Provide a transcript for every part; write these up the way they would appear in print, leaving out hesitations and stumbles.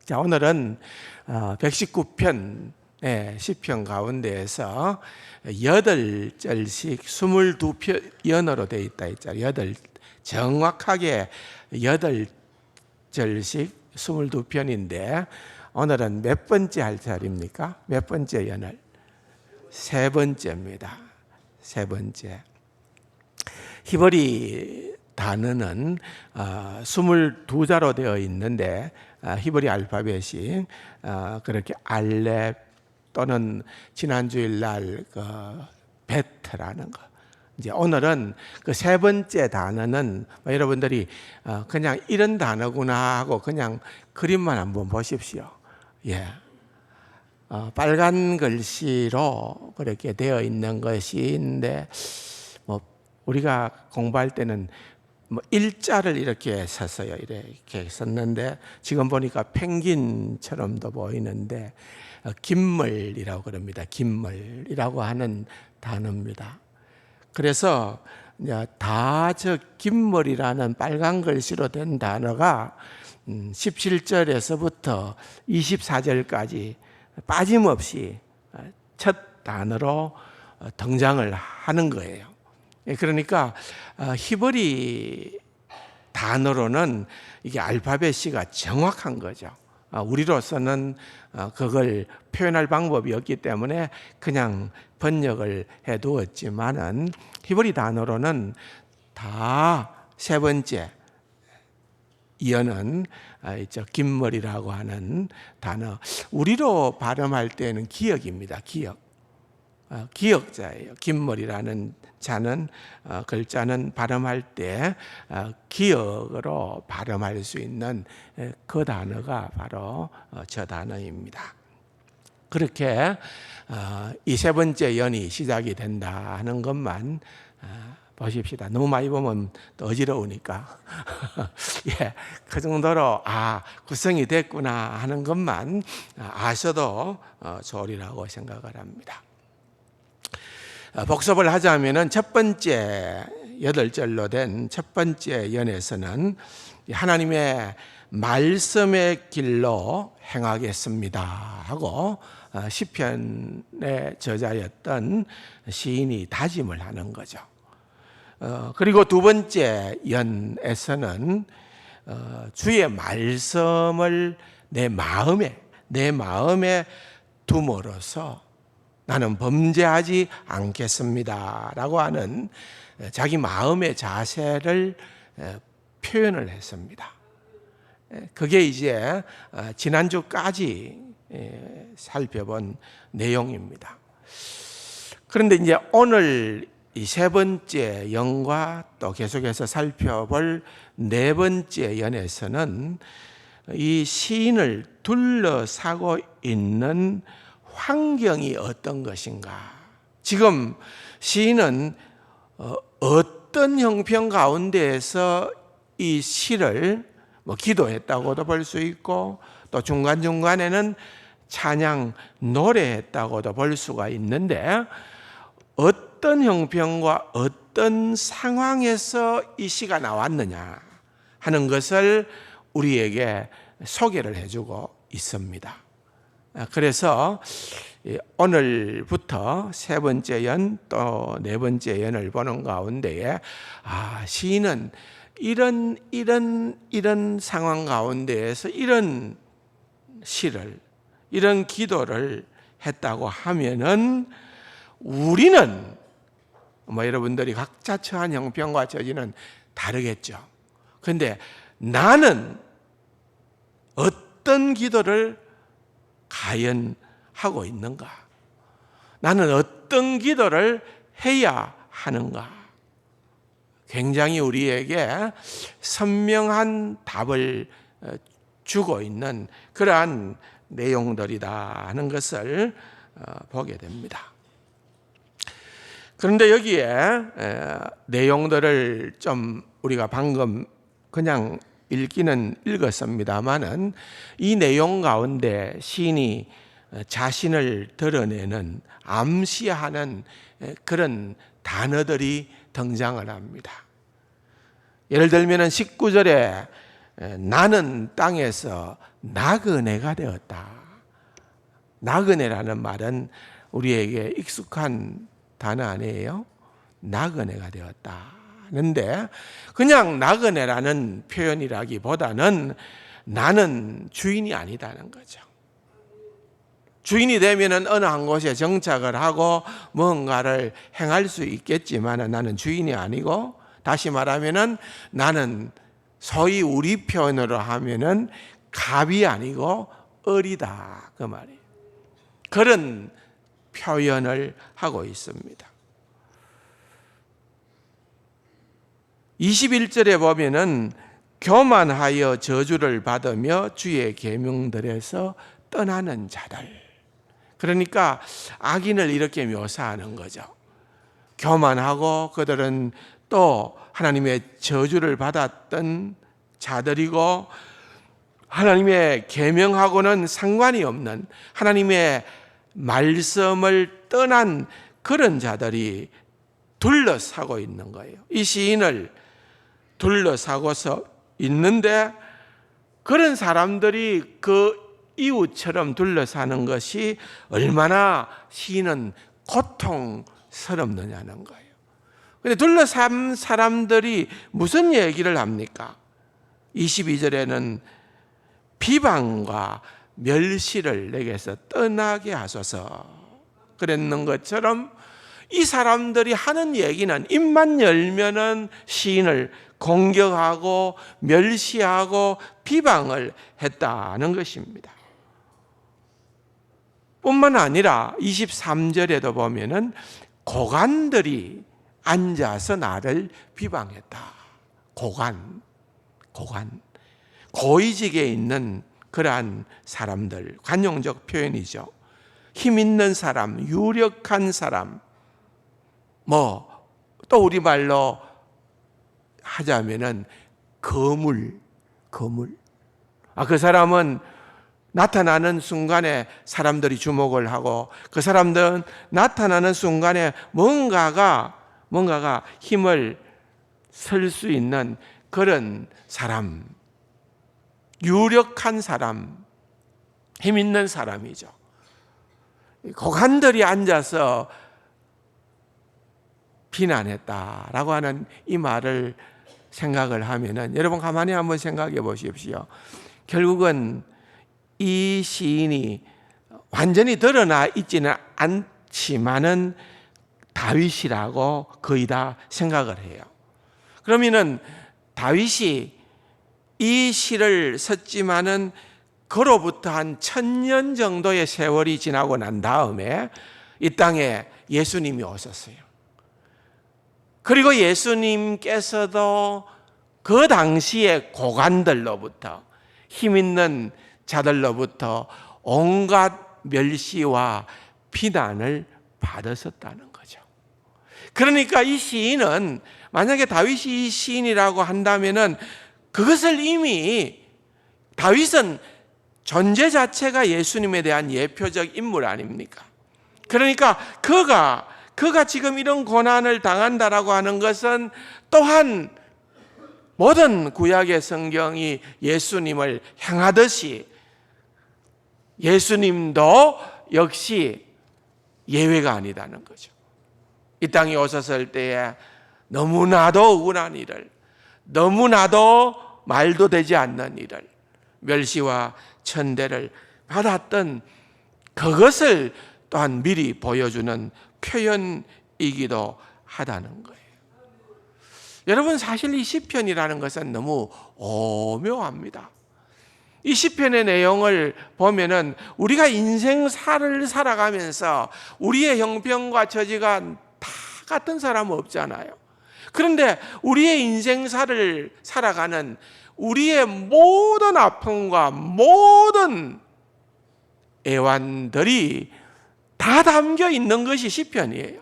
자, 오늘은 119편 시편 가운데에서 8절씩 22연어로 되어 있다 했잖아요. 정확하게 8절씩 22편인데 오늘은 몇 번째 할 차례입니까? 몇 번째 연을? 세 번째입니다. 세 번째. 히브리 단어는 22자로 되어 있는데 히브리 알파벳이 그렇게 알렙 또는 지난주일 날 베트라는 거. 이제 오늘은 그 세 번째 단어는 여러분들이 그냥 이런 단어구나 하고 그냥 그림만 한번 보십시오. 예. 빨간 글씨로 그렇게 되어 있는 것인데 우리가 공부할 때는 일자를 이렇게 썼어요. 이렇게 썼는데 지금 보니까 펭귄처럼도 보이는데 김물이라고 그럽니다. 김물이라고 하는 단어입니다. 그래서 다 저 김물이라는 빨간 글씨로 된 단어가 17절에서부터 24절까지 빠짐없이 첫 단어로 등장을 하는 거예요. 그러니까 히브리 단어로는 이게 알파벳이가 정확한 거죠. 우리로서는 그걸 표현할 방법이 없기 때문에 그냥 번역을 해두었지만은 히브리 단어로는 다 세 번째 이어는 김물이라고 하는 단어. 우리로 발음할 때는 기역입니다. 기역. 기역자예요. 김물이라는 자는 글자는 발음할 때 기역으로 발음할 수 있는 그 단어가 바로 저 단어입니다. 그렇게 이 세 번째 연이 시작이 된다 하는 것만 보십시다. 너무 많이 보면 또 어지러우니까 예, 그 정도로 구성이 됐구나 하는 것만 아셔도 좋으리라고 생각을 합니다. 복습을 하자면은 첫 번째 8절로 된 첫 번째 연에서는 하나님의 말씀의 길로 행하겠습니다 하고 시편의 저자였던 시인이 다짐을 하는 거죠. 그리고 두 번째 연에서는 주의 말씀을 내 마음에 둠으로써 나는 범죄하지 않겠습니다 라고 하는 자기 마음의 자세를 표현을 했습니다. 그게 이제 지난주까지 살펴본 내용입니다. 그런데 이제 오늘 이 세 번째 연과 또 계속해서 살펴볼 네 번째 연에서는 이 시인을 둘러싸고 있는 환경이 어떤 것인가? 지금 시인은 어떤 형편 가운데에서 이 시를 기도했다고도 볼 수 있고 또 중간중간에는 찬양 노래했다고도 볼 수가 있는데 어떤 형편과 어떤 상황에서 이 시가 나왔느냐 하는 것을 우리에게 소개를 해주고 있습니다. 그래서 오늘부터 세 번째 연 또 네 번째 연을 보는 가운데에 시인은 이런 상황 가운데에서 이런 시를 이런 기도를 했다고 하면은 우리는 여러분들이 각자 처한 형편과 처지는 다르겠죠. 그런데 나는 어떤 기도를 과연 하고 있는가? 나는 어떤 기도를 해야 하는가? 굉장히 우리에게 선명한 답을 주고 있는 그러한 내용들이다 하는 것을 보게 됩니다. 그런데 여기에 내용들을 좀 우리가 방금 그냥 읽기는 읽었습니다마는 이 내용 가운데 시인이 자신을 드러내는 암시하는 그런 단어들이 등장을 합니다. 예를 들면 19절에 나는 땅에서 나그네가 되었다. 나그네라는 말은 우리에게 익숙한 단어 아니에요? 나그네가 되었다는데 그냥 나그네라는 표현이라기보다는 나는 주인이 아니다는 거죠. 주인이 되면은 어느 한 곳에 정착을 하고 뭔가를 행할 수 있겠지만 나는 주인이 아니고, 다시 말하면은 나는 소위 우리 표현으로 하면은 갑이 아니고 을이다, 그 말이에요. 그런 표현을 하고 있습니다. 21절에 보면은 교만하여 저주를 받으며 주의 계명들에서 떠나는 자들. 그러니까 악인을 이렇게 묘사하는 거죠. 교만하고 그들은 또 하나님의 저주를 받았던 자들이고, 하나님의 계명하고는 상관이 없는 하나님의 말씀을 떠난 그런 자들이 둘러싸고 있는 거예요. 이 시인을 둘러싸고서 있는데, 그런 사람들이 그 이웃처럼 둘러싸는 것이 얼마나 시인은 고통스럽느냐는 거예요. 그런데 둘러싼 사람들이 무슨 얘기를 합니까? 22절에는 비방과 멸시를 내게서 떠나게 하소서 그랬는 것처럼, 이 사람들이 하는 얘기는 입만 열면은 시인을 공격하고 멸시하고 비방을 했다는 것입니다. 뿐만 아니라 23절에도 보면은 고관들이 앉아서 나를 비방했다. 고관. 고위직에 있는 그러한 사람들, 관용적 표현이죠. 힘 있는 사람, 유력한 사람, 또 우리말로 하자면은 거물. 그 사람은 나타나는 순간에 사람들이 주목을 하고, 그 사람들은 나타나는 순간에 뭔가가 힘을 쓸 수 있는 그런 사람, 유력한 사람, 힘 있는 사람이죠. 고관들이 앉아서 비난했다라고 하는 이 말을 생각을 하면은, 여러분 가만히 한번 생각해 보십시오. 결국은 이 시인이 완전히 드러나 있지는 않지만은 다윗이라고 거의 다 생각을 해요. 그러면은 다윗이 이 시를 썼지만은 그로부터 한 1000년 정도의 세월이 지나고 난 다음에 이 땅에 예수님이 오셨어요. 그리고 예수님께서도 그 당시의 고관들로부터, 힘 있는 자들로부터 온갖 멸시와 비난을 받으셨다는 거죠. 그러니까 이 시인은, 만약에 다윗이 이 시인이라고 한다면은 그것을 이미, 다윗은 존재 자체가 예수님에 대한 예표적 인물 아닙니까? 그러니까 그가 지금 이런 고난을 당한다라고 하는 것은 또한 모든 구약의 성경이 예수님을 향하듯이 예수님도 역시 예외가 아니다는 거죠. 이 땅에 오셨을 때에 너무나도 억울한 일을, 너무나도 말도 되지 않는 일을, 멸시와 천대를 받았던 그것을 또한 미리 보여주는 표현이기도 하다는 거예요. 여러분, 사실 이 시편이라는 것은 너무 오묘합니다. 이 시편의 내용을 보면은 우리가 인생사를 살아가면서 우리의 형편과 처지가 다 같은 사람은 없잖아요. 그런데 우리의 인생사를 살아가는 우리의 모든 아픔과 모든 애환들이 다 담겨 있는 것이 시편이에요.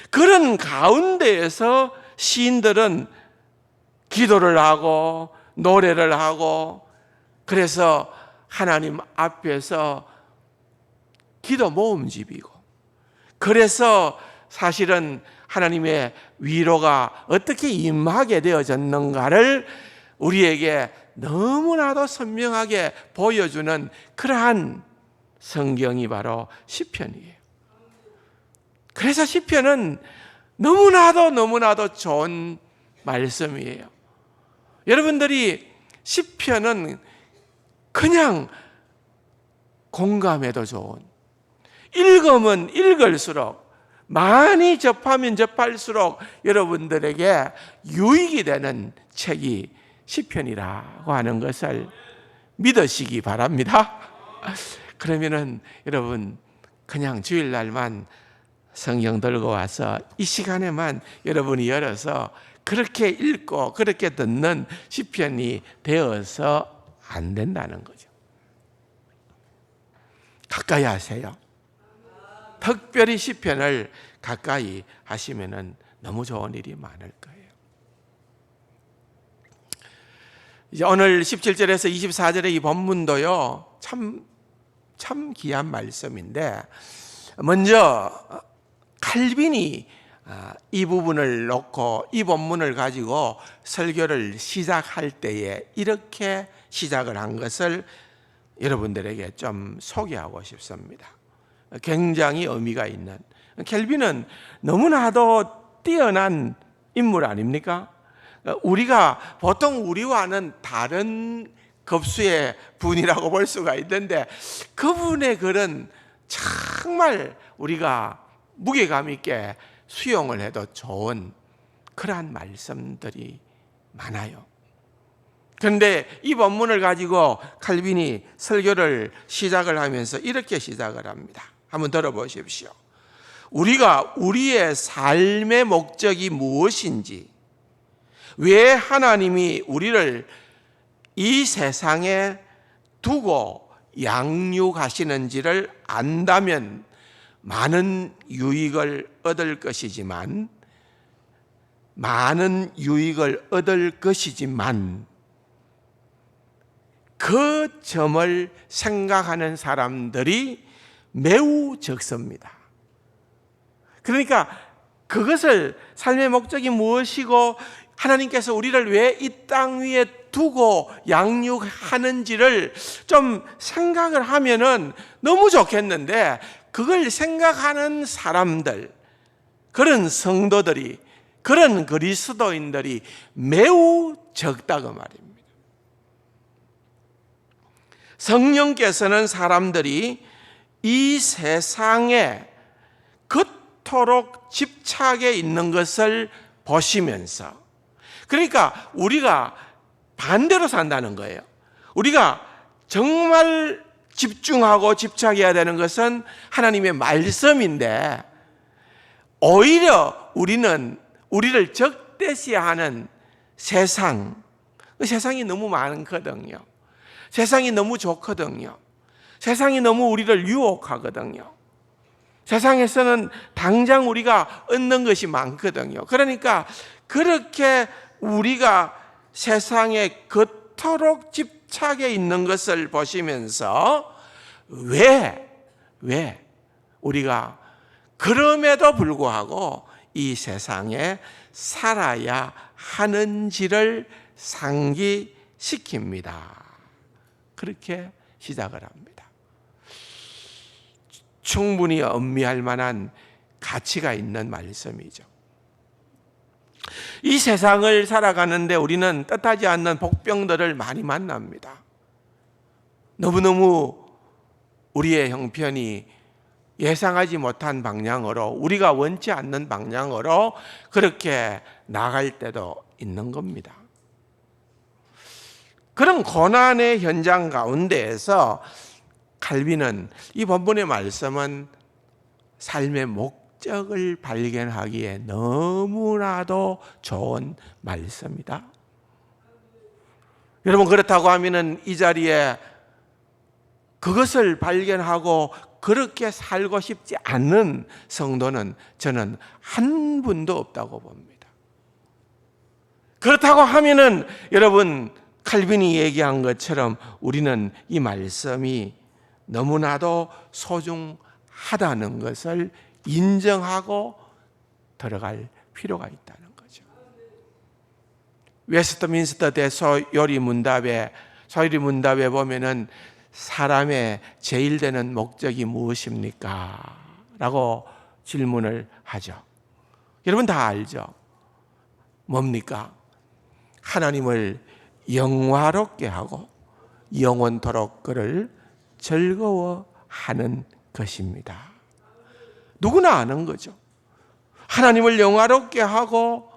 그런 가운데에서 시인들은 기도를 하고 노래를 하고, 그래서 하나님 앞에서 기도 모음집이고, 그래서 사실은 하나님의 위로가 어떻게 임하게 되어졌는가를 우리에게 너무나도 선명하게 보여주는 그러한 성경이 바로 시편이에요. 그래서 시편은 너무나도 좋은 말씀이에요. 여러분들이 시편은 그냥 공감해도 좋은, 읽으면 읽을수록, 많이 접하면 접할수록 여러분들에게 유익이 되는 책이 시편이라고 하는 것을 믿으시기 바랍니다. 그러면은 여러분 그냥 주일날만 성경 들고 와서 이 시간에만 여러분이 열어서 그렇게 읽고 그렇게 듣는 시편이 되어서 안 된다는 거죠. 가까이 하세요. 특별히 시편을 가까이 하시면은 너무 좋은 일이 많을 거예요. 이제 오늘 17절에서 24절의 이 본문도요, 참 귀한 말씀인데, 먼저 칼빈이 이 부분을 놓고 이 본문을 가지고 설교를 시작할 때에 이렇게 시작을 한 것을 여러분들에게 좀 소개하고 싶습니다. 굉장히 의미가 있는, 켈빈은 너무나도 뛰어난 인물 아닙니까? 우리가 보통 우리와는 다른 급수의 분이라고 볼 수가 있는데, 그분의 글은 정말 우리가 무게감 있게 수용을 해도 좋은 그러한 말씀들이 많아요. 그런데 이 본문을 가지고 칼빈이 설교를 시작을 하면서 이렇게 시작을 합니다. 한번 들어보십시오. 우리가 우리의 삶의 목적이 무엇인지, 왜 하나님이 우리를 이 세상에 두고 양육하시는지를 안다면 많은 유익을 얻을 것이지만 그 점을 생각하는 사람들이 매우 적습니다. 그러니까 그것을, 삶의 목적이 무엇이고 하나님께서 우리를 왜 이 땅 위에 두고 양육하는지를 좀 생각을 하면은 너무 좋겠는데, 그걸 생각하는 사람들, 그런 성도들이, 그런 그리스도인들이 매우 적다고 말입니다. 성령께서는 사람들이 이 세상에 그토록 집착해 있는 것을 보시면서, 그러니까 우리가 반대로 산다는 거예요. 우리가 정말 집중하고 집착해야 되는 것은 하나님의 말씀인데, 오히려 우리를 적대시하는 세상, 그 세상이 너무 많거든요. 세상이 너무 좋거든요. 세상이 너무 우리를 유혹하거든요. 세상에서는 당장 우리가 얻는 것이 많거든요. 그러니까 그렇게 우리가 세상에 그토록 집착해 있는 것을 보시면서 왜 우리가 그럼에도 불구하고 이 세상에 살아야 하는지를 상기시킵니다. 그렇게 시작을 합니다. 충분히 음미할 만한 가치가 있는 말씀이죠. 이 세상을 살아가는데 우리는 뜻하지 않는 복병들을 많이 만납니다. 너무너무 우리의 형편이 예상하지 못한 방향으로, 우리가 원치 않는 방향으로 그렇게 나갈 때도 있는 겁니다. 그런 고난의 현장 가운데에서 칼빈은, 이 본문의 말씀은 삶의 목적을 발견하기에 너무나도 좋은 말씀이다. 여러분, 그렇다고 하면은 이 자리에 그것을 발견하고 그렇게 살고 싶지 않은 성도는 저는 한 분도 없다고 봅니다. 그렇다고 하면은 여러분, 칼빈이 얘기한 것처럼 우리는 이 말씀이 너무나도 소중하다는 것을 인정하고 들어갈 필요가 있다는 거죠. 웨스트민스터 대소요리 문답에 보면은 사람의 제일 되는 목적이 무엇입니까? 라고 질문을 하죠. 여러분 다 알죠? 뭡니까? 하나님을 영화롭게 하고 영원토록 그를 즐거워하는 것입니다. 누구나 아는 거죠. 하나님을 영화롭게 하고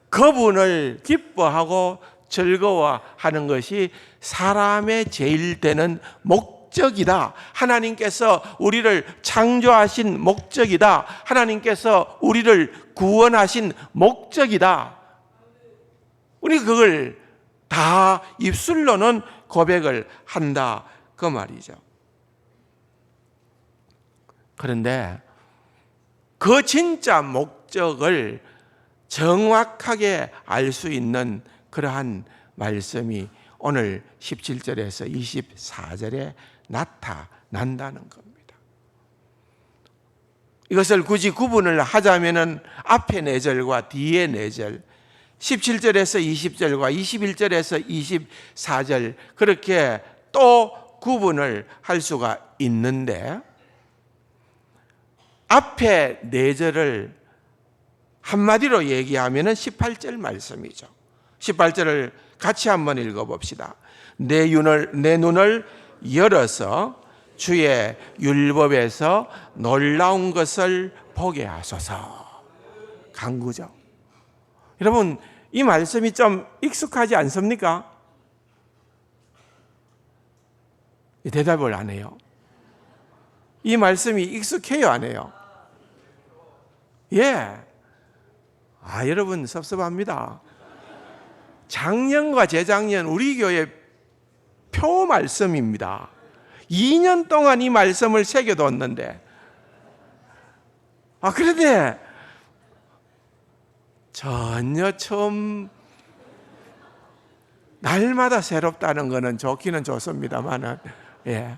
그분을 기뻐하고 즐거워하는 것이 사람의 제일 되는 목적이다. 하나님께서 우리를 창조하신 목적이다. 하나님께서 우리를 구원하신 목적이다. 우리 그걸 다 입술로는 고백을 한다. 그 말이죠. 그런데 그 진짜 목적을 정확하게 알 수 있는 그러한 말씀이 오늘 17절에서 24절에 나타난다는 겁니다. 이것을 굳이 구분을 하자면은 앞에 4절과 뒤에 4절, 17절에서 20절과 21절에서 24절 그렇게 또 구분을 할 수가 있는데 앞에 4절을 한마디로 얘기하면은 18절 말씀이죠. 18절을 같이 한번 읽어봅시다. 내 눈을 열어서 주의 율법에서 놀라운 것을 보게 하소서. 간구죠. 여러분 이 말씀이 좀 익숙하지 않습니까? 대답을 안 해요. 이 말씀이 익숙해요, 안 해요? 예. 여러분 섭섭합니다. 작년과 재작년 우리 교회 표 말씀입니다. 2년 동안 이 말씀을 새겨뒀는데 그런데 전혀 처음 날마다 새롭다는 것은 좋기는 좋습니다만은 예.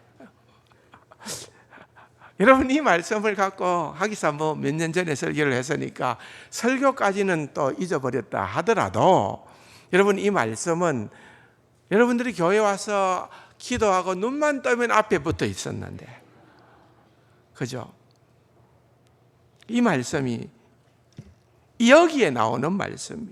여러분 이 말씀을 갖고 하기사 몇 년 전에 설교를 했으니까 설교까지는 또 잊어버렸다 하더라도 여러분 이 말씀은 여러분들이 교회 와서 기도하고 눈만 뜨면 앞에 붙어 있었는데 그죠? 이 말씀이 여기에 나오는 말씀이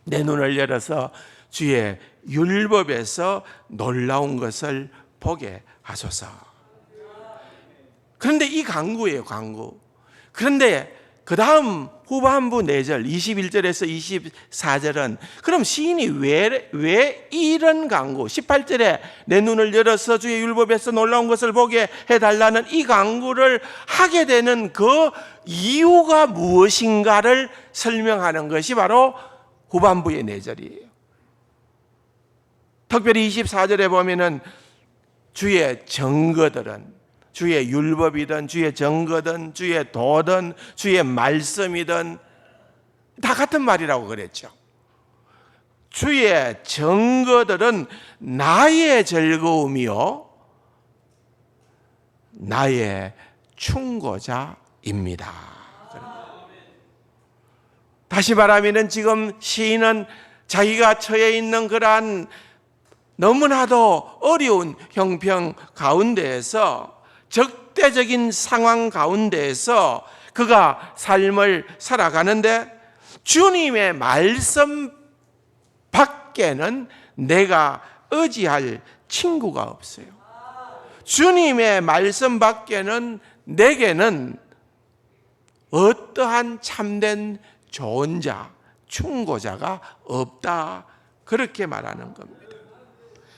내 눈을 열어서 주의 율법에서 놀라운 것을 보게 하소서. 그런데 이 간구예요, 간구. 그런데 그 다음 후반부 4절 21절에서 24절은 그럼 시인이 왜 이런 간구 18절에 내 눈을 열어서 주의 율법에서 놀라운 것을 보게 해달라는 이 간구를 하게 되는 그 이유가 무엇인가를 설명하는 것이 바로 후반부의 4절이에요. 특별히 24절에 보면은 주의 증거들은 주의 율법이든 주의 증거든 주의 도든 주의 말씀이든 다 같은 말이라고 그랬죠. 주의 증거들은 나의 즐거움이요 나의 충고자입니다. 다시 말하면 지금 시인은 자기가 처해 있는 그러한 너무나도 어려운 형편 가운데에서 적대적인 상황 가운데에서 그가 삶을 살아가는데 주님의 말씀 밖에는 내가 의지할 친구가 없어요. 주님의 말씀 밖에는 내게는 어떠한 참된 좋은 자, 충고자가 없다. 그렇게 말하는 겁니다.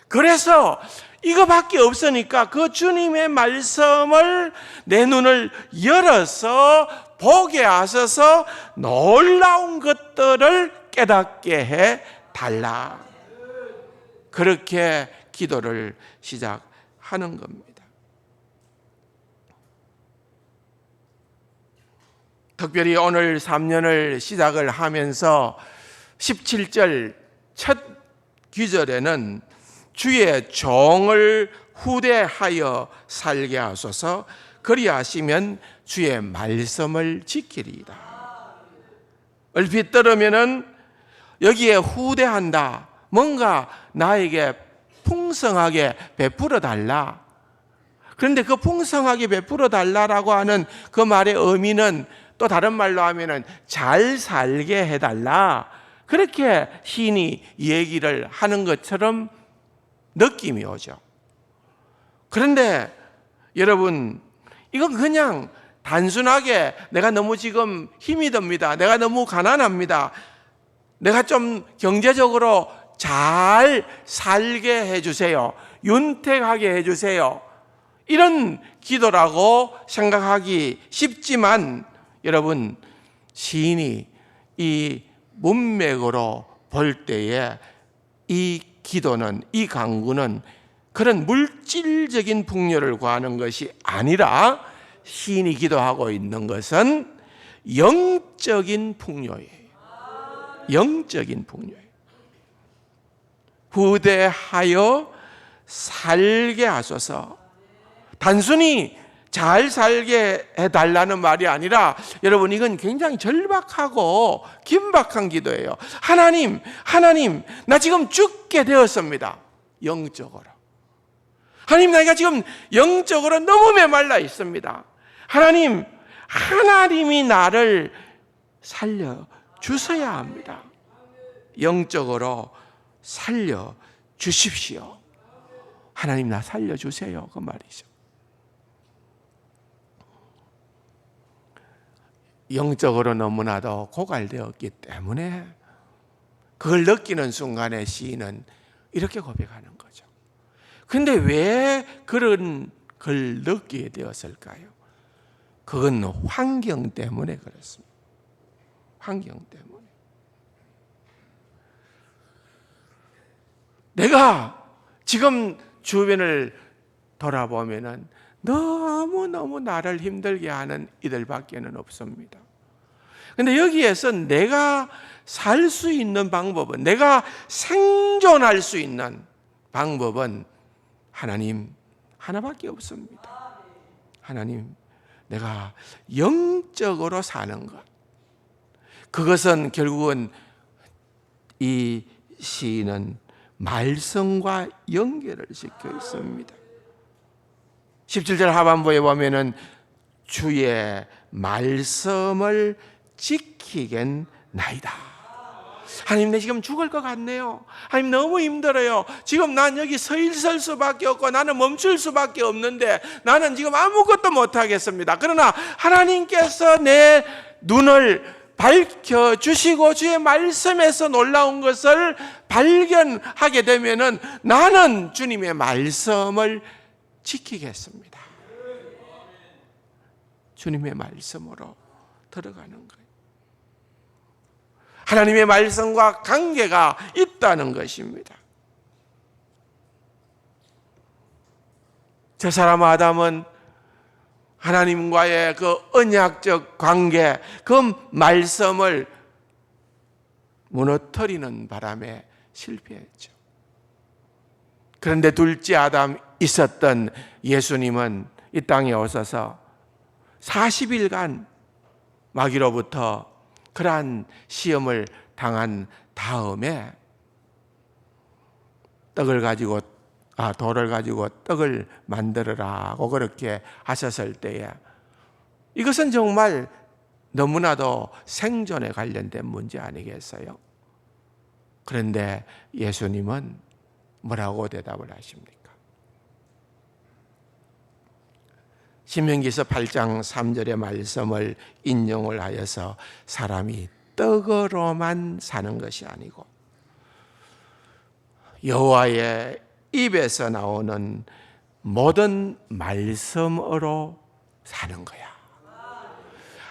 그래서 이거밖에 없으니까 그 주님의 말씀을 내 눈을 열어서 보게 하셔서 놀라운 것들을 깨닫게 해 달라. 그렇게 기도를 시작하는 겁니다. 특별히 오늘 3년을 시작을 하면서 17절 첫 귀절에는 주의 종을 후대하여 살게 하소서 그리하시면 주의 말씀을 지키리이다. 얼핏 들으면은 여기에 후대한다. 뭔가 나에게 풍성하게 베풀어 달라. 그런데 그 풍성하게 베풀어 달라라고 하는 그 말의 의미는 또 다른 말로 하면은 잘 살게 해달라. 그렇게 시인이 얘기를 하는 것처럼 느낌이 오죠. 그런데 여러분, 이건 그냥 단순하게 내가 너무 지금 힘이 듭니다. 내가 너무 가난합니다. 내가 좀 경제적으로 잘 살게 해주세요. 윤택하게 해주세요. 이런 기도라고 생각하기 쉽지만 여러분, 시인이 이 문맥으로 볼 때에 이 기도는, 이 간구는 그런 물질적인 풍요를 구하는 것이 아니라 시인이 기도하고 있는 것은 영적인 풍요예요. 영적인 풍요예요. 후대하여 살게 하소서. 단순히 잘 살게 해달라는 말이 아니라 여러분, 이건 굉장히 절박하고 긴박한 기도예요. 하나님, 나 지금 죽게 되었습니다. 영적으로. 하나님, 내가 지금 영적으로 너무 메말라 있습니다. 하나님이 나를 살려 주셔야 합니다. 영적으로 살려 주십시오. 하나님, 나 살려 주세요. 그 말이죠. 영적으로 너무나도 고갈되었기 때문에 그걸 느끼는 순간에 시인은 이렇게 고백하는 거죠. 그런데 왜 그런 걸 느끼게 되었을까요? 그건 환경 때문에 그렇습니다. 환경 때문에. 내가 지금 주변을 돌아보면은 너무너무 나를 힘들게 하는 이들밖에는 없습니다. 그런데 여기에서 내가 살 수 있는 방법은, 내가 생존할 수 있는 방법은 하나님 하나밖에 없습니다. 하나님, 내가 영적으로 사는 것. 그것은 결국은 이 시인은 말씀과 연결을 시켜 있습니다. 17절 하반부에 보면은 주의 말씀을 지키겠나이다. 하나님, 내 지금 죽을 것 같네요. 하나님, 너무 힘들어요. 지금 난 여기 서 있을 수밖에 없고 나는 멈출 수밖에 없는데 나는 지금 아무것도 못하겠습니다. 그러나 하나님께서 내 눈을 밝혀주시고 주의 말씀에서 놀라운 것을 발견하게 되면은 나는 주님의 말씀을 지키겠습니다. 주님의 말씀으로 들어가는 거예요. 하나님의 말씀과 관계가 있다는 것입니다. 저 사람 아담은 하나님과의 그 언약적 관계, 그 말씀을 무너뜨리는 바람에 실패했죠. 그런데 둘째 아담 있었던 예수님은 이 땅에 오셔서 40일간 마귀로부터 그러한 시험을 당한 다음에 돌을 가지고 떡을 만들어라고 그렇게 하셨을 때에 이것은 정말 너무나도 생존에 관련된 문제 아니겠어요? 그런데 예수님은 뭐라고 대답을 하십니까? 신명기서 8장 3절의 말씀을 인용을 하여서 사람이 떡으로만 사는 것이 아니고 여호와의 입에서 나오는 모든 말씀으로 사는 거야.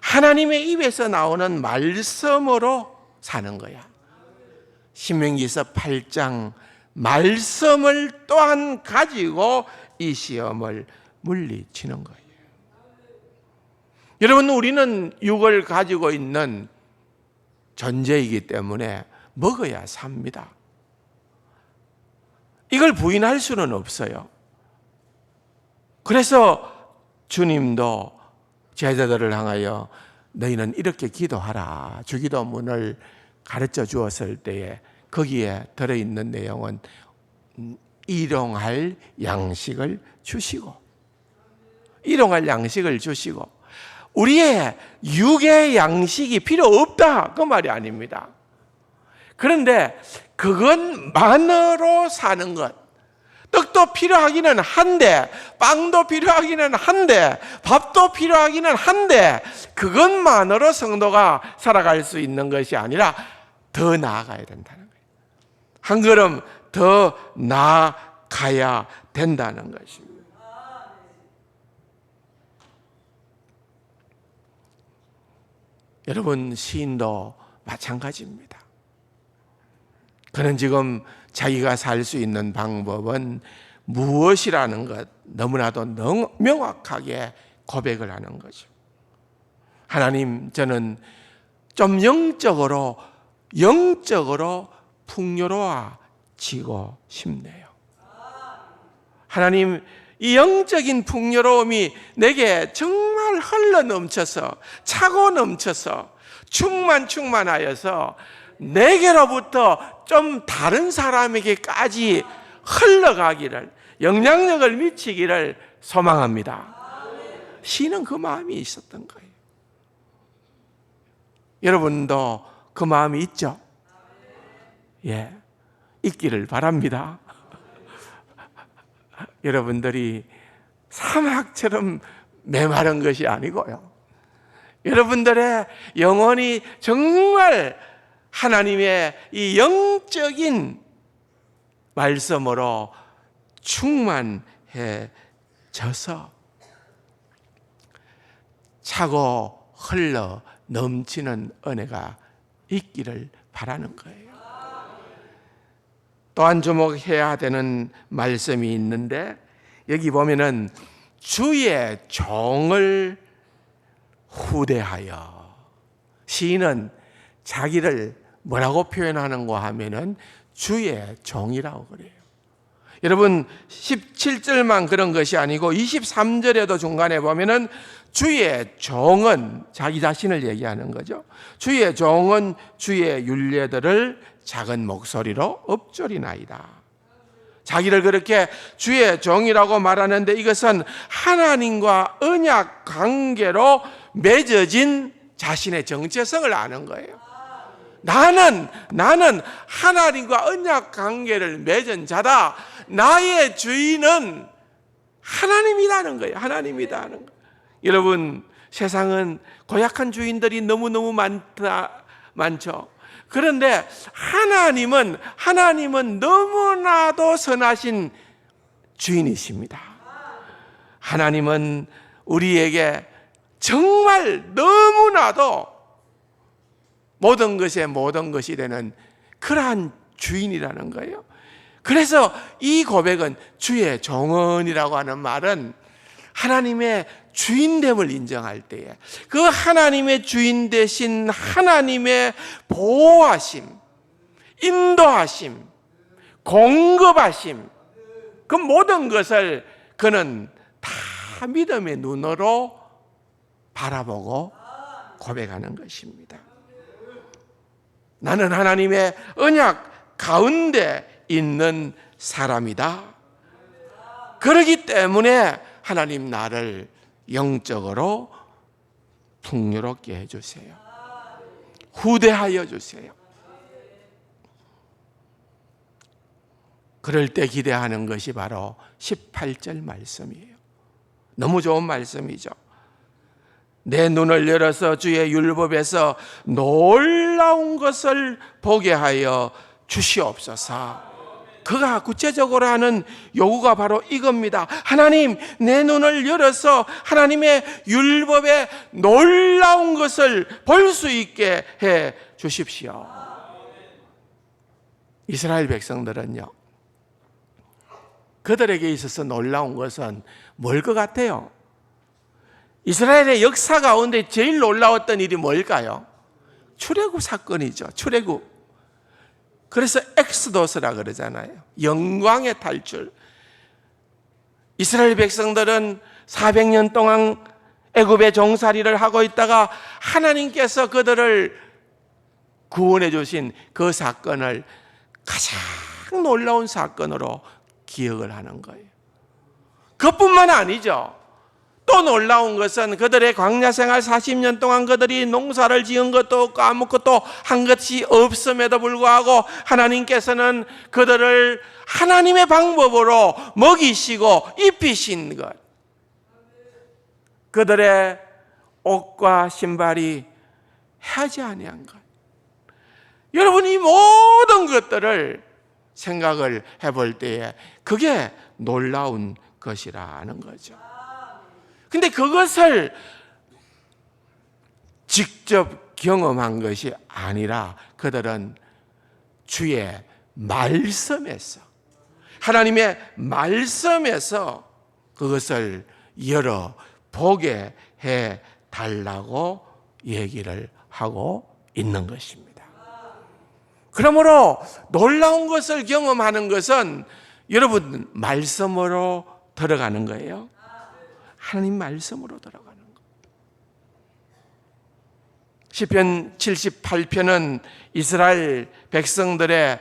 하나님의 입에서 나오는 말씀으로 사는 거야. 신명기서 8장 말씀을 또한 가지고 이 시험을 물리치는 거예요. 여러분, 우리는 육을 가지고 있는 존재이기 때문에 먹어야 삽니다. 이걸 부인할 수는 없어요. 그래서 주님도 제자들을 향하여 너희는 이렇게 기도하라. 주기도문을 가르쳐 주었을 때에 거기에 들어있는 내용은 일용할 양식을 주시고, 일용할 양식을 주시고, 우리의 육의 양식이 필요 없다 그 말이 아닙니다. 그런데 그것만으로 사는 것, 떡도 필요하기는 한데, 빵도 필요하기는 한데, 밥도 필요하기는 한데, 그것만으로 성도가 살아갈 수 있는 것이 아니라 더 나아가야 된다는 거예요. 한 걸음 더 나아가야 된다는 것입니다. 여러분, 시인도 마찬가지입니다. 그는 지금 자기가 살 수 있는 방법은 무엇이라는 것 너무나도 명확하게 고백을 하는 거죠. 하나님, 저는 좀 영적으로 풍요로워지고 싶네요. 하나님, 이 영적인 풍요로움이 내게 정말 흘러 넘쳐서, 차고 넘쳐서, 충만하여서 내게로부터 좀 다른 사람에게까지 흘러가기를, 영향력을 미치기를 소망합니다. 시인은 그 마음이 있었던 거예요. 여러분도 그 마음이 있죠? 예, 있기를 바랍니다. 여러분들이 사막처럼 메마른 것이 아니고요, 여러분들의 영혼이 정말 하나님의 이 영적인 말씀으로 충만해져서 차고 흘러 넘치는 은혜가 있기를 바라는 거예요. 또한 주목해야 되는 말씀이 있는데, 여기 보면은 주의 종을 후대하여, 시인은 자기를 뭐라고 표현하는가 하면은 주의 종이라고 그래요. 여러분, 17절만 그런 것이 아니고 23절에도 중간에 보면은 주의 종은, 자기 자신을 얘기하는 거죠. 주의 종은 주의 율례들을 작은 목소리로 읊조리나이다. 자기를 그렇게 주의 종이라고 말하는데, 이것은 하나님과 언약 관계로 맺어진 자신의 정체성을 아는 거예요. 나는 하나님과 언약 관계를 맺은 자다. 나의 주인은 하나님이라는 거예요. 하나님이라는 거예요. 여러분, 세상은 고약한 주인들이 너무너무 많죠. 그런데 하나님은 너무나도 선하신 주인이십니다. 하나님은 우리에게 정말 너무나도 모든 것이 되는 그러한 주인이라는 거예요. 그래서 이 고백은, 주의 종언이라고 하는 말은 하나님의 주인됨을 인정할 때에 그 하나님의 주인 되신 하나님의 보호하심, 인도하심, 공급하심, 그 모든 것을 그는 다 믿음의 눈으로 바라보고 고백하는 것입니다. 나는 하나님의 언약 가운데 있는 사람이다. 그렇기 때문에 하나님, 나를 영적으로 풍요롭게 해주세요. 후대하여 주세요. 그럴 때 기대하는 것이 바로 18절 말씀이에요. 너무 좋은 말씀이죠. 내 눈을 열어서 주의 율법에서 놀라운 것을 보게 하여 주시옵소서. 그가 구체적으로 하는 요구가 바로 이겁니다. 하나님, 내 눈을 열어서 하나님의 율법에 놀라운 것을 볼 수 있게 해 주십시오. 이스라엘 백성들은요, 그들에게 있어서 놀라운 것은 뭘 것 같아요? 이스라엘의 역사 가운데 제일 놀라웠던 일이 뭘까요? 출애굽 사건이죠. 출애굽. 그래서 엑스도스라 그러잖아요. 영광의 탈출. 이스라엘 백성들은 400년 동안 애굽의 종살이를 하고 있다가 하나님께서 그들을 구원해 주신 그 사건을 가장 놀라운 사건으로 기억을 하는 거예요. 그것뿐만 아니죠. 또 놀라운 것은 그들의 광야 생활 40년 동안 그들이 농사를 지은 것도 없고 아무것도 한 것이 없음에도 불구하고 하나님께서는 그들을 하나님의 방법으로 먹이시고 입히신 것, 그들의 옷과 신발이 해하지 아니한 것, 여러분 이 모든 것들을 생각을 해볼 때에 그게 놀라운 것이라는 거죠. 근데 그것을 직접 경험한 것이 아니라 그들은 주의 말씀에서, 하나님의 말씀에서 그것을 열어보게 해 달라고 얘기를 하고 있는 것입니다. 그러므로 놀라운 것을 경험하는 것은 여러분 말씀으로 들어가는 거예요. 하나님 말씀으로 들어가는 거. 시편 78편은 이스라엘 백성들의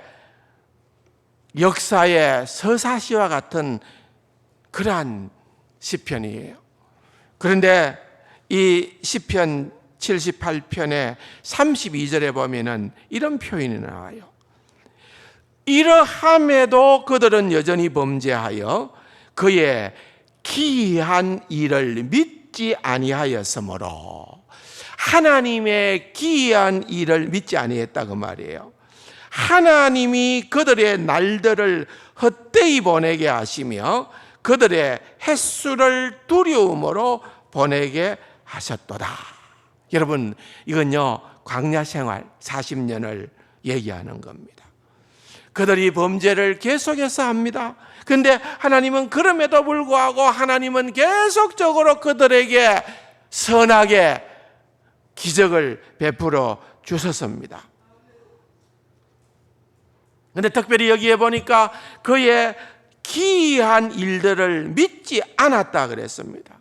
역사의 서사시와 같은 그러한 시편이에요. 그런데 이 시편 78편의 32절에 보면은 이런 표현이 나와요. 이러함에도 그들은 여전히 범죄하여 그의 기이한 일을 믿지 아니하였으므로, 하나님의 기이한 일을 믿지 아니했다고 말이에요. 하나님이 그들의 날들을 헛되이 보내게 하시며 그들의 햇수를 두려움으로 보내게 하셨도다. 여러분 이건요 광야 생활 40년을 얘기하는 겁니다. 그들이 범죄를 계속해서 합니다. 그런데 하나님은 그럼에도 불구하고 하나님은 계속적으로 그들에게 선하게 기적을 베풀어 주셨습니다. 그런데 특별히 여기에 보니까 그의 기이한 일들을 믿지 않았다 그랬습니다.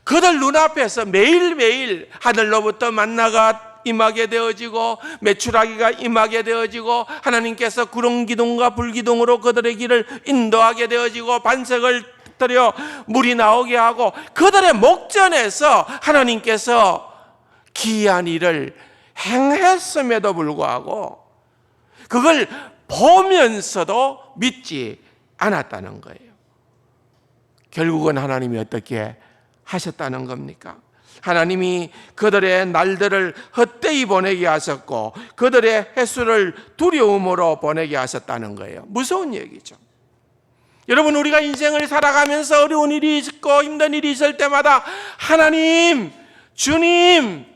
그들 눈앞에서 매일매일 하늘로부터 만나가 임하게 되어지고 메추라기가 임하게 되어지고 하나님께서 구름 기둥과 불 기둥으로 그들의 길을 인도하게 되어지고 반석을 터뜨려 물이 나오게 하고 그들의 목전에서 하나님께서 기이한 일을 행했음에도 불구하고 그걸 보면서도 믿지 않았다는 거예요. 결국은 하나님이 어떻게 하셨다는 겁니까? 하나님이 그들의 날들을 헛되이 보내게 하셨고 그들의 햇수를 두려움으로 보내게 하셨다는 거예요. 무서운 얘기죠. 여러분 우리가 인생을 살아가면서 어려운 일이 있고 힘든 일이 있을 때마다 하나님, 주님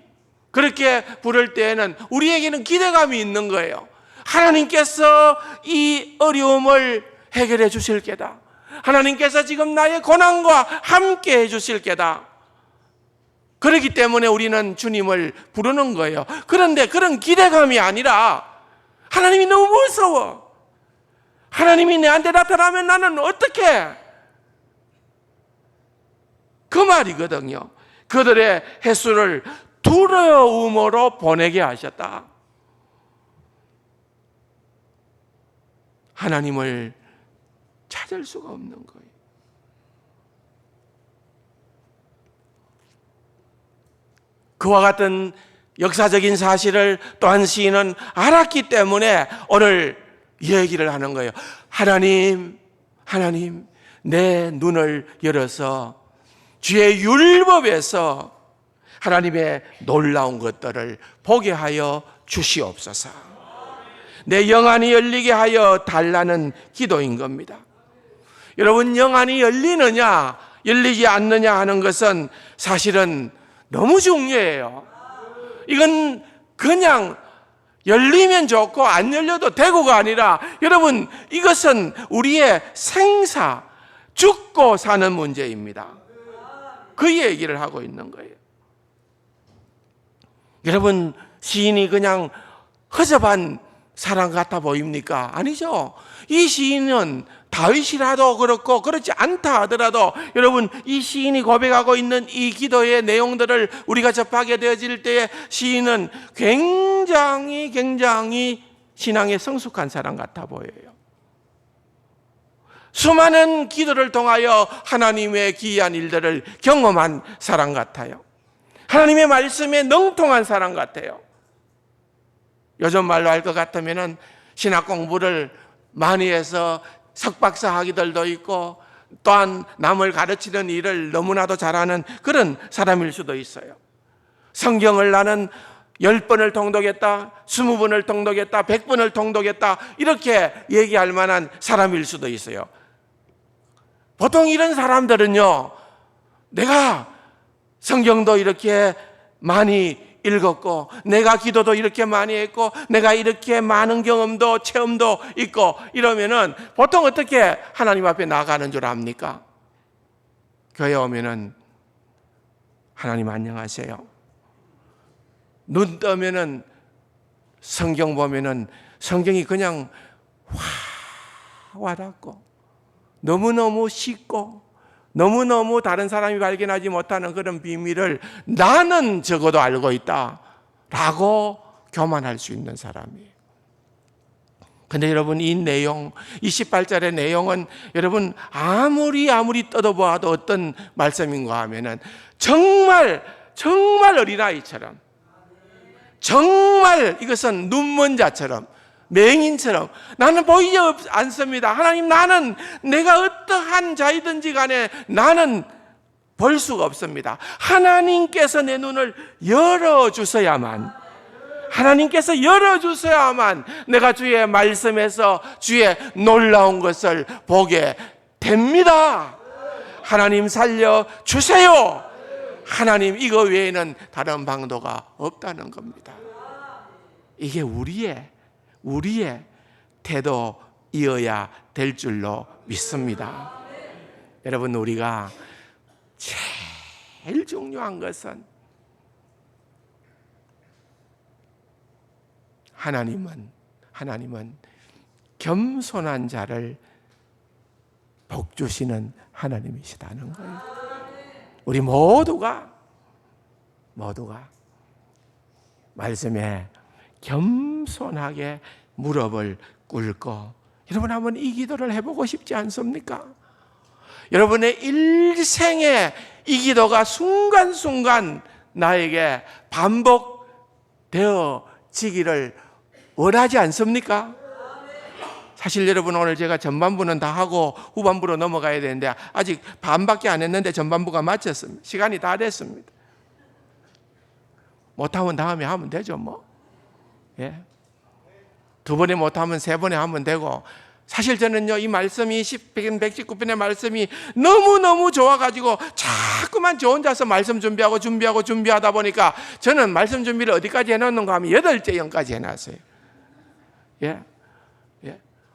그렇게 부를 때에는 우리에게는 기대감이 있는 거예요. 하나님께서 이 어려움을 해결해 주실 게다. 하나님께서 지금 나의 고난과 함께 해 주실 게다. 그렇기 때문에 우리는 주님을 부르는 거예요. 그런데 그런 기대감이 아니라 하나님이 너무 무서워. 하나님이 내한테 나타나면 나는 어떻게? 그 말이거든요. 그들의 햇수를 두려움으로 보내게 하셨다. 하나님을 찾을 수가 없는 거예요. 그와 같은 역사적인 사실을 또한 시인은 알았기 때문에 오늘 얘기를 하는 거예요. 하나님, 하나님, 내 눈을 열어서 주의 율법에서 하나님의 놀라운 것들을 보게 하여 주시옵소서. 내 영안이 열리게 하여 달라는 기도인 겁니다. 여러분 영안이 열리느냐 열리지 않느냐 하는 것은 사실은 너무 중요해요. 이건 그냥 열리면 좋고 안 열려도 되고가 아니라 여러분 이것은 우리의 생사, 죽고 사는 문제입니다. 그 얘기를 하고 있는 거예요. 여러분 시인이 그냥 허접한 사랑 같아 보입니까? 아니죠. 이 시인은 다윗이라도 그렇고 그렇지 않다 하더라도 여러분, 이 시인이 고백하고 있는 이 기도의 내용들을 우리가 접하게 되어질 때에 시인은 굉장히 신앙에 성숙한 사람 같아 보여요. 수많은 기도를 통하여 하나님의 기이한 일들을 경험한 사람 같아요. 하나님의 말씀에 능통한 사람 같아요. 요즘 말로 할 것 같으면 신학 공부를 많이 해서 석박사 학위들도 있고 또한 남을 가르치는 일을 너무나도 잘하는 그런 사람일 수도 있어요. 성경을 나는 10번을 통독했다, 20번을 통독했다, 100번을 통독했다, 이렇게 얘기할 만한 사람일 수도 있어요. 보통 이런 사람들은요, 내가 성경도 이렇게 많이 읽었고, 내가 기도도 이렇게 많이 했고, 내가 이렇게 많은 경험도 체험도 있고, 이러면은 보통 어떻게 하나님 앞에 나가는 줄 압니까? 교회 오면은 하나님 안녕하세요. 눈 뜨면은 성경 보면은 성경이 그냥 와닿고 너무너무 쉽고 너무너무 다른 사람이 발견하지 못하는 그런 비밀을 나는 적어도 알고 있다라고 교만할 수 있는 사람이에요. 근데 여러분, 이 내용, 이 18절의 내용은 여러분 아무리 뜯어보아도 어떤 말씀인가 하면은 정말 어린아이처럼, 정말 이것은 눈먼 자처럼, 맹인처럼 나는 보이지 않습니다. 하나님, 나는 내가 어떠한 자이든지 간에 나는 볼 수가 없습니다. 하나님께서 내 눈을 열어주셔야만, 하나님께서 열어주셔야만 내가 주의 말씀에서 주의 놀라운 것을 보게 됩니다. 하나님 살려주세요. 하나님, 이거 외에는 다른 방도가 없다는 겁니다. 이게 우리의 태도이어야 될 줄로 믿습니다. 여러분, 우리가 제일 중요한 것은 하나님은 겸손한 자를 복 주시는 하나님이시다는 거예요. 우리 모두가 말씀에 겸손하게 무릎을 꿇고, 여러분 한번 이 기도를 해보고 싶지 않습니까? 여러분의 일생에 이 기도가 순간순간 나에게 반복되어지기를 원하지 않습니까? 사실 여러분, 오늘 제가 전반부는 다 하고 후반부로 넘어가야 되는데 아직 반밖에 안 했는데 전반부가 마쳤습니다. 시간이 다 됐습니다. 못하면 다음에 하면 되죠 뭐. 예. 2번에 못하면 3번에 하면 되고, 사실 저는요, 이 말씀이 119편의 말씀이 너무너무 좋아가지고 자꾸만 저 혼자서 말씀 준비하다 보니까 저는 말씀 준비를 어디까지 해놨는가 하면 8째 영까지 해놨어요. 예.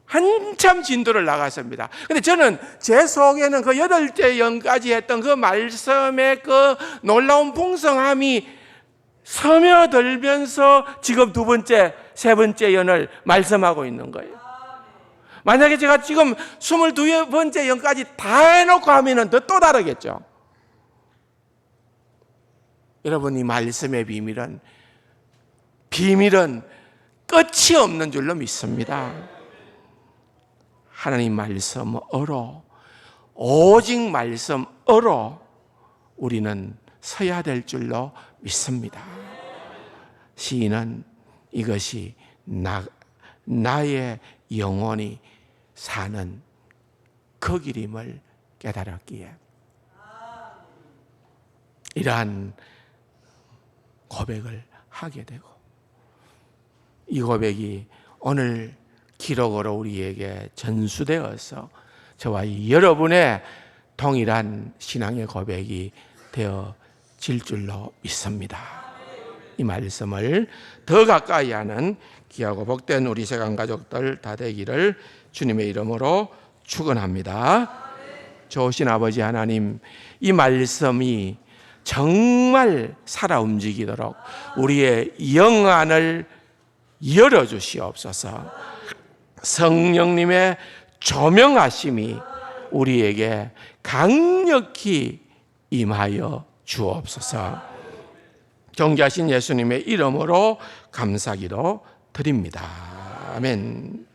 한참 진도를 나갔습니다. 근데 저는 제 속에는 그 8째 영까지 했던 그 말씀의 그 놀라운 풍성함이 스며들면서 지금 2번째, 3번째 연을 말씀하고 있는 거예요. 만약에 제가 지금 22번째 연까지 다 해놓고 하면 더 또 다르겠죠. 여러분, 이 말씀의 비밀은 끝이 없는 줄로 믿습니다. 하나님 말씀으로, 오직 말씀으로 우리는 서야 될 줄로 믿습니다. 시인은 이것이 나의 영혼이 사는 그 길임을 깨달았기에 이러한 고백을 하게 되고, 이 고백이 오늘 기록으로 우리에게 전수되어서 저와 여러분의 동일한 신앙의 고백이 되어질 줄로 믿습니다. 이 말씀을 더 가까이 하는 귀하고 복된 우리 세간 가족들 다 되기를 주님의 이름으로 축원합니다. 좋으신 아버지 하나님, 이 말씀이 정말 살아 움직이도록 우리의 영안을 열어주시옵소서. 성령님의 조명하심이 우리에게 강력히 임하여 주옵소서. 존귀하신 예수님의 이름으로 감사기도 드립니다. 아멘.